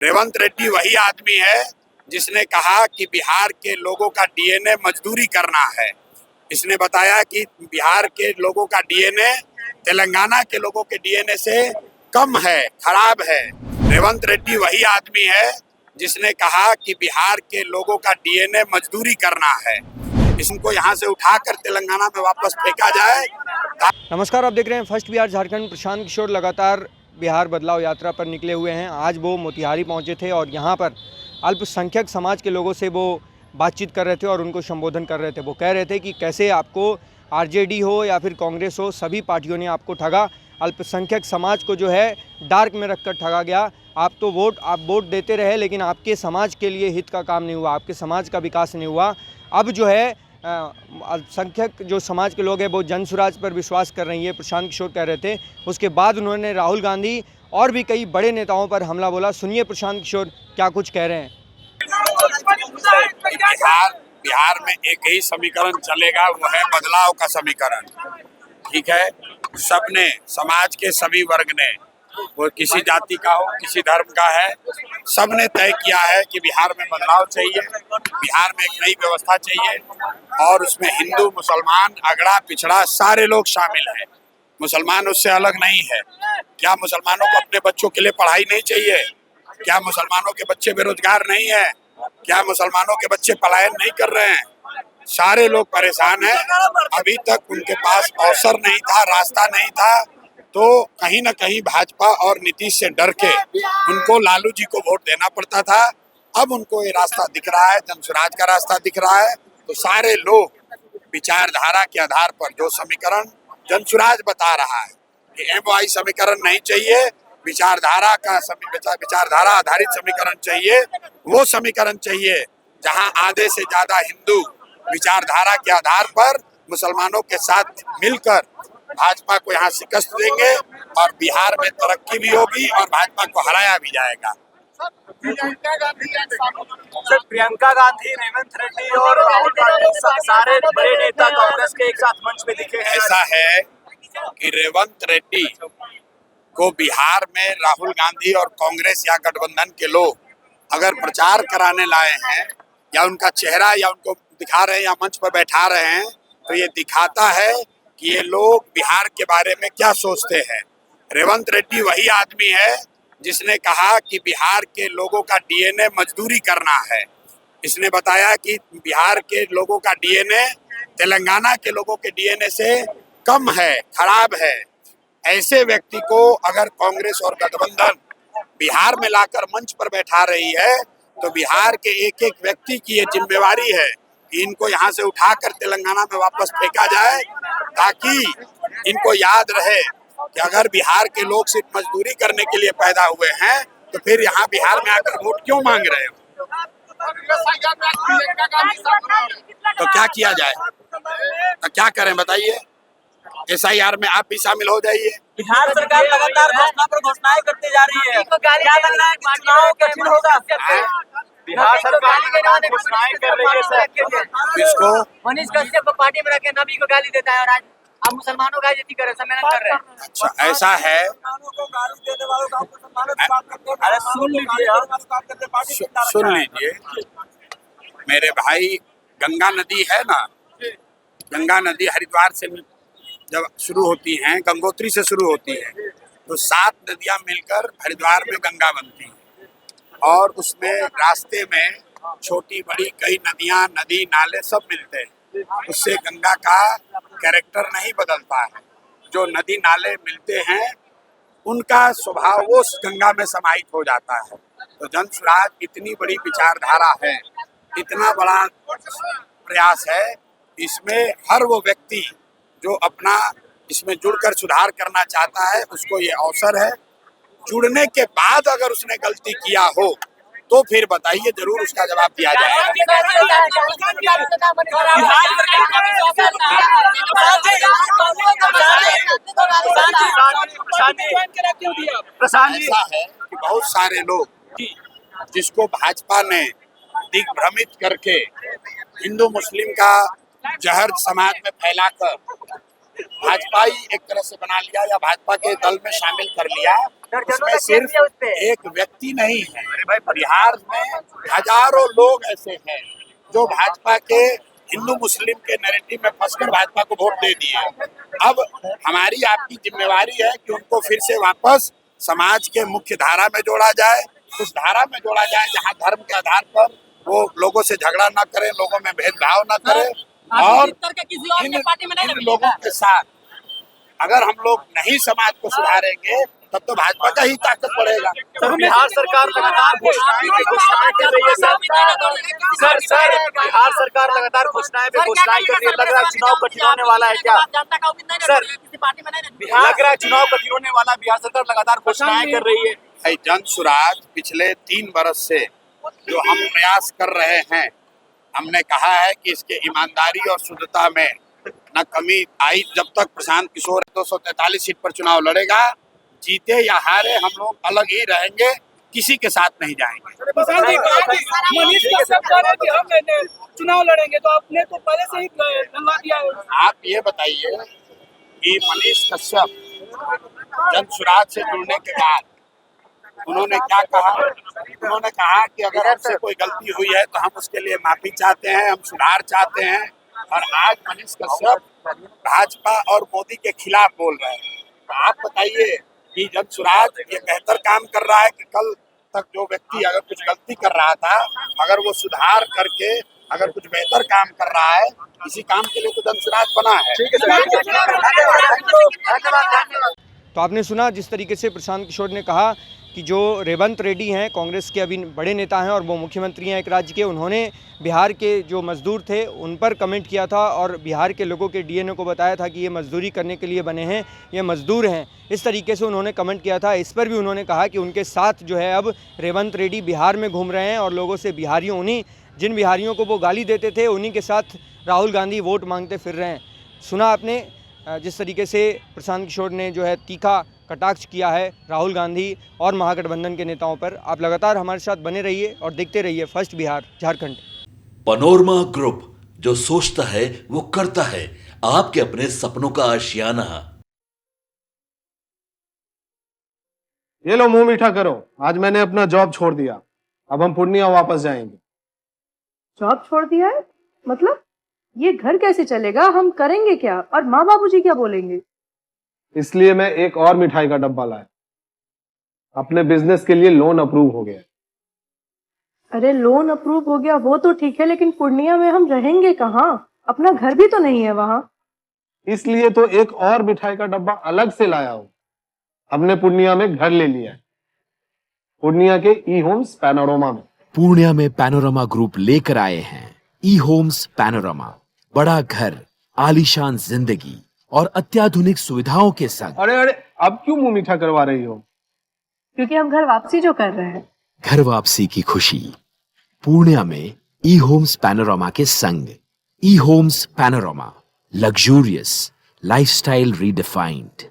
रेवंत रेड्डी वही आदमी है जिसने कहा कि बिहार के लोगों का डीएनए मजदूरी करना है। इसने बताया कि बिहार के लोगों का डीएनए तेलंगाना के लोगों के डीएनए से कम है, खराब है। रेवंत रेड्डी वही आदमी है जिसने कहा कि बिहार के लोगों का डीएनए मजदूरी करना है। इसको यहाँ से उठाकर तेलंगाना में वापस फेंका जाए। नमस्कार, आप देख रहे हैं फर्स्ट बिहार झारखंड। प्रशांत किशोर लगातार बिहार बदलाव यात्रा पर निकले हुए हैं। आज वो मोतिहारी पहुंचे थे और यहां पर अल्पसंख्यक समाज के लोगों से वो बातचीत कर रहे थे और उनको संबोधन कर रहे थे। वो कह रहे थे कि कैसे आपको आरजेडी हो या फिर कांग्रेस हो, सभी पार्टियों ने आपको ठगा। अल्पसंख्यक समाज को जो है डार्क में रखकर ठगा गया। आप वोट देते रहे, लेकिन आपके समाज के लिए हित का काम नहीं हुआ, आपके समाज का विकास नहीं हुआ। अब जो है अल्पसंख्यक जो समाज के लोग हैं वो जनसुराज पर विश्वास कर रही है, प्रशांत किशोर कह रहे थे। उसके बाद उन्होंने राहुल गांधी और भी कई बड़े नेताओं पर हमला बोला। सुनिए प्रशांत किशोर क्या कुछ कह रहे हैं। बिहार में एक ही समीकरण चलेगा, वो है बदलाव का समीकरण। ठीक है, सबने, समाज के सभी वर्ग ने, वो किसी जाति का हो, किसी धर्म का है, सबने तय किया है कि बिहार में बदलाव चाहिए, बिहार में एक नई व्यवस्था चाहिए और उसमें हिंदू, मुसलमान, अगड़ा पिछड़ा सारे लोग शामिल हैं। मुसलमान उससे अलग नहीं है। क्या मुसलमानों को अपने बच्चों के लिए पढ़ाई नहीं चाहिए? क्या मुसलमानों के बच्चे बेरोजगार नहीं है? क्या मुसलमानों के बच्चे पलायन नहीं कर रहे हैं? सारे लोग परेशान हैं। अभी तक उनके पास अवसर नहीं था, रास्ता नहीं था, तो कहीं ना कहीं भाजपा और नीतीश से डर के उनको लालू जी को वोट देना पड़ता था। अब उनको ये रास्ता दिख रहा है, जनसुराज का रास्ता दिख रहा है, तो सारे लोग विचारधारा के आधार पर जो समीकरण जनसुराज बता रहा है कि एमवाई समीकरण नहीं चाहिए, विचारधारा आधारित समीकरण चाहिए। वो समीकरण चाहिए जहां आधे से ज्यादा हिंदू विचारधारा के आधार पर मुसलमानों के साथ मिलकर भाजपा को यहाँ शिकस्त देंगे और बिहार में तरक्की भी होगी और भाजपा को हराया भी जाएगा। प्रियंका गांधी, रेवंत रेड्डी और राहुल गांधी सारे बड़े नेता कांग्रेस के एक साथ मंच पे दिखे हैं। ऐसा है कि रेवंत रेड्डी को बिहार में राहुल गांधी और कांग्रेस या गठबंधन के लोग अगर प्रचार कराने लाए हैं या उनका चेहरा या उनको दिखा रहे हैं या मंच पर बैठा रहे हैं, तो ये दिखाता है कि ये लोग बिहार के बारे में क्या सोचते हैं। रेवंत रेड्डी वही आदमी है जिसने कहा कि बिहार के लोगों का डीएनए मजदूरी करना है। इसने बताया कि बिहार के लोगों का डीएनए तेलंगाना के लोगों के डीएनए से कम है, खराब है। ऐसे व्यक्ति को अगर कांग्रेस और गठबंधन बिहार में लाकर मंच पर बैठा रही है, तो बिहार के एक एक व्यक्ति की ये जिम्मेवारी है कि इनको यहाँ से उठाकर तेलंगाना में वापस फेंका जाए, ताकि इनको याद रहे कि अगर बिहार के लोग सिर्फ मजदूरी करने के लिए पैदा हुए हैं, तो फिर यहाँ बिहार में आकर वोट क्यों मांग रहे हो? तो क्या किया जाए, तो क्या करें बताइए? SIR में आप भी शामिल हो जाइए। बिहार सरकार लगातार घोषणा पर घोषणाएं करते जा रही है। क्या लग रहा है कि चुनाव कठिन होगा? बिहार सरकार घोषणाएं कर रही है सर। किसको? मनीष कश्यप को पार्टी में रखे नबी को गाली देता है और आज आप मुसलमानों का इज्जत कर रहे, सम्मेलन कर रहे हैं। अच्छा, ऐसा है। अरे सुन लीजिए, मेरे भाई, गंगा नदी है ना, गंगा नदी हरिद्वार से जब शुरू होती हैं, गंगोत्री से शुरू होती है, तो 7 नदियां मिलकर हरिद्वार में गंगा बनती हैं और उसमें रास्ते में छोटी बड़ी कई नदियां, नदी नाले सब मिलते हैं। उससे गंगा का कैरेक्टर नहीं बदलता है। जो नदी नाले मिलते हैं उनका स्वभाव वो गंगा में समाहित हो जाता है। तो जनसुराज इतनी बड़ी विचारधारा है, इतना बड़ा प्रयास है, इसमें हर वो व्यक्ति जो अपना इसमें जुड़कर सुधार करना चाहता है उसको ये अवसर है। जुड़ने के बाद अगर उसने गलती किया हो तो फिर बताइए, जरूर उसका जवाब दिया जाएगा। ऐसा है कि बहुत सारे लोग जिसको भाजपा ने दिग्भ्रमित करके हिंदू मुस्लिम का जहर समाज में फैलाकर भाजपा ही एक तरह से बना लिया या भाजपा के दल में शामिल कर लिया। उसमें सिर्फ एक व्यक्ति नहीं है, बिहार में हजारों लोग ऐसे हैं जो भाजपा के हिंदू मुस्लिम के नैरेटिव में फंसकर भाजपा को वोट दे दिए। अब हमारी आपकी जिम्मेवारी है कि उनको फिर से वापस समाज के मुख्य धारा में जोड़ा जाए, उस धारा में जोड़ा जाए जहां धर्म के आधार पर वो लोगों से झगड़ा ना करें, लोगों में भेदभाव ना करें। और इन लोगों के साथ अगर हम लोग नहीं समाज को सुधारेंगे तब तो भाजपा का ही ताकत बढ़ेगा। सर, बिहार सरकार लगातार घोषणाएं पे घोषणाएं कर रही है सर बिहार सरकार लगातार घोषणाएं पे घोषणाएं कर रही है। लग रहा है चुनाव कठिन होने वाला है क्या सर? लग रहा है चुनाव कठिन होने वाला, बिहार सरकार लगातार घोषणाएं कर रही है। जन सुराज पिछले 3 बरस से जो हम प्रयास कर रहे हैं, हमने कहा है कि इसके ईमानदारी और शुद्धता में न कमी आई। जब तक प्रशांत किशोर 243 सीट पर चुनाव लड़ेगा, जीते या हारे हम लोग अलग ही रहेंगे, किसी के साथ नहीं जाएंगे। मनीष कश्यप कह रहे हैं कि हम चुनाव लड़ेंगे, तो आपने तो पहले से ही डलवा दिया है। आप ये बताइए कि मनीष कश्यप जन सुराज से जुड़ने के बाद उन्होंने क्या कहा? उन्होंने कहा कि अगर हमसे कोई गलती हुई है तो हम उसके लिए माफी चाहते हैं, हम सुधार चाहते हैं। और आज मनीष कश्यप भाजपा और मोदी के खिलाफ बोल रहे हैं। तो आप बताइए कि जन सुराज ये बेहतर काम कर रहा है कि कल तक जो व्यक्ति अगर कुछ गलती कर रहा था, अगर वो सुधार करके अगर कुछ बेहतर काम कर रहा है, इसी काम के लिए तो जन सुराज बना है। तो आपने सुना जिस तरीके से प्रशांत किशोर ने कहा कि जो रेवंत रेड्डी हैं, कांग्रेस के अभी बड़े नेता हैं और वो मुख्यमंत्री हैं एक राज्य के, उन्होंने बिहार के जो मजदूर थे उन पर कमेंट किया था और बिहार के लोगों के डीएनए को बताया था कि ये मजदूरी करने के लिए बने हैं, ये मजदूर हैं। इस तरीके से उन्होंने कमेंट किया था। इस पर भी उन्होंने कहा कि उनके साथ जो है अब रेवंत रेड्डी बिहार में घूम रहे हैं और लोगों से बिहारियों, उन्हीं जिन बिहारियों को वो गाली देते थे, उन्हीं के साथ राहुल गांधी वोट मांगते फिर रहे हैं। सुना आपने जिस तरीके से प्रशांत किशोर ने जो है तीखा कटाक्ष किया है राहुल गांधी और महागठबंधन के नेताओं पर। आप लगातार हमारे साथ बने रहिए और देखते रहिए first Bihar Jharkhand. Panorama group, जो सोचता है वो करता है, आपके अपने सपनों का आशियाना। ये लो मुंह मीठा करो, आज मैंने अपना जॉब छोड़ दिया, अब हम पूर्णिया वापस जाएंगे। जॉब छोड़ दिया है? मतलब ये घर कैसे चलेगा? हम करेंगे क्या? और माँ बाबूजी क्या बोलेंगे? इसलिए मैं एक और मिठाई का डब्बा लाया। अपने बिजनेस के लिए लोन अप्रूव हो गया। अरे लोन अप्रूव हो गया वो तो ठीक है, लेकिन पूर्णिया में हम रहेंगे कहाँ? अपना घर भी तो नहीं है वहाँ। इसलिए तो एक और मिठाई का डब्बा अलग से लाया हूँ। हमने पूर्णिया में घर ले लिया है, पूर्णिया के ई होम्स पैनोरमा में। पूर्णिया में पैनोरमा ग्रुप लेकर आए हैं ई होम्स पैनोरमा। बड़ा घर, आलीशान जिंदगी और अत्याधुनिक सुविधाओं के संग। अरे अरे, अब क्यों मुंह मीठा करवा रही हो? क्योंकि हम घर वापसी जो कर रहे हैं। घर वापसी की खुशी पूर्णिया में ई होम्स पैनोरमा के संग। ई homes panorama, luxurious lifestyle redefined.